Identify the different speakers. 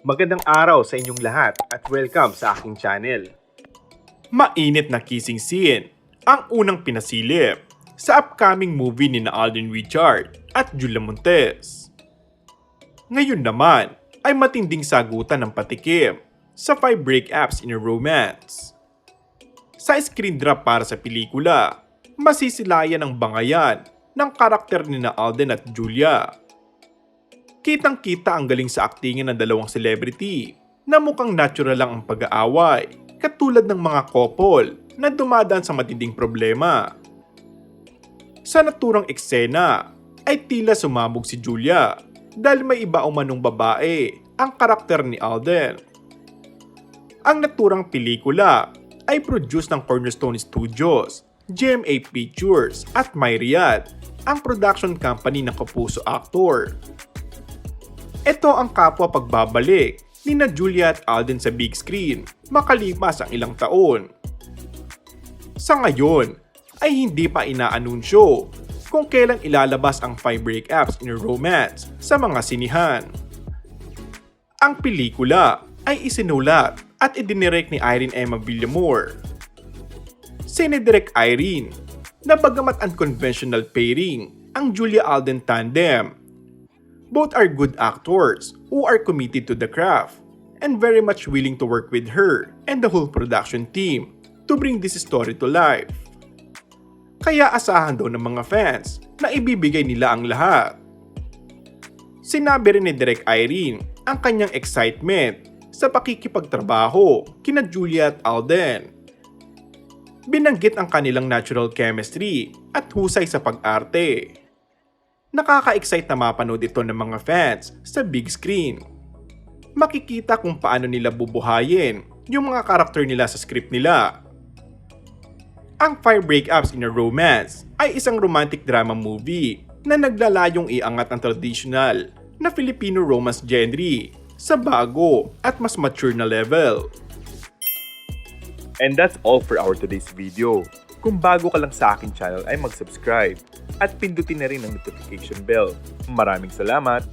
Speaker 1: Magandang araw sa inyong lahat at welcome sa aking channel. Mainit na kissing scene ang unang pinasilip sa upcoming movie ni Alden Richard at Julia Montes. Ngayon naman ay matinding sagutan ng patikim sa 5 breakups in a romance. Sa screen drop para sa pelikula, masisilayan ang bangayan ng karakter ni Alden at Julia. Kitang-kita ang galing sa aktingan ng dalawang celebrity na mukhang natural lang ang pag-aaway, katulad ng mga couple na dumadaan sa matinding problema. Sa naturang eksena ay tila sumabog si Julia dahil may iba umanong babae ang karakter ni Alden. Ang naturang pelikula ay produce ng Cornerstone Studios, GMA Pictures at Myriad, ang production company ng kapuso aktor. Ito ang kapwa pagbabalik ni Julia at Alden sa big screen makalipas ang ilang taon. Sa ngayon ay hindi pa inaanunsyo kung kailan ilalabas ang 5 breakups in a romance sa mga sinihan. Ang pelikula ay isinulat at idinirect ni Irene Emma Villamor. Sinidirect Irene na bagamat unconventional pairing ang Julia-Alden tandem, both are good actors who are committed to the craft and very much willing to work with her and the whole production team to bring this story to life. Kaya asahan daw ng mga fans na ibibigay nila ang lahat. Sinabi rin ni Direk Irene ang kanyang excitement sa pakikipagtrabaho kina Julia at Alden. Binanggit ang kanilang natural chemistry at husay sa pag-arte. Nakaka-excite na mapanood ito ng mga fans sa big screen. Makikita kung paano nila bubuhayin yung mga karakter nila sa script nila. Ang 5 breakups in a romance ay isang romantic drama movie na naglalayong iangat ang traditional na Filipino romance genre sa bago at mas mature na level.
Speaker 2: And that's all for our today's video. Kung bago ka lang sa aking channel ay mag-subscribe at pindutin na rin ang notification bell. Maraming salamat!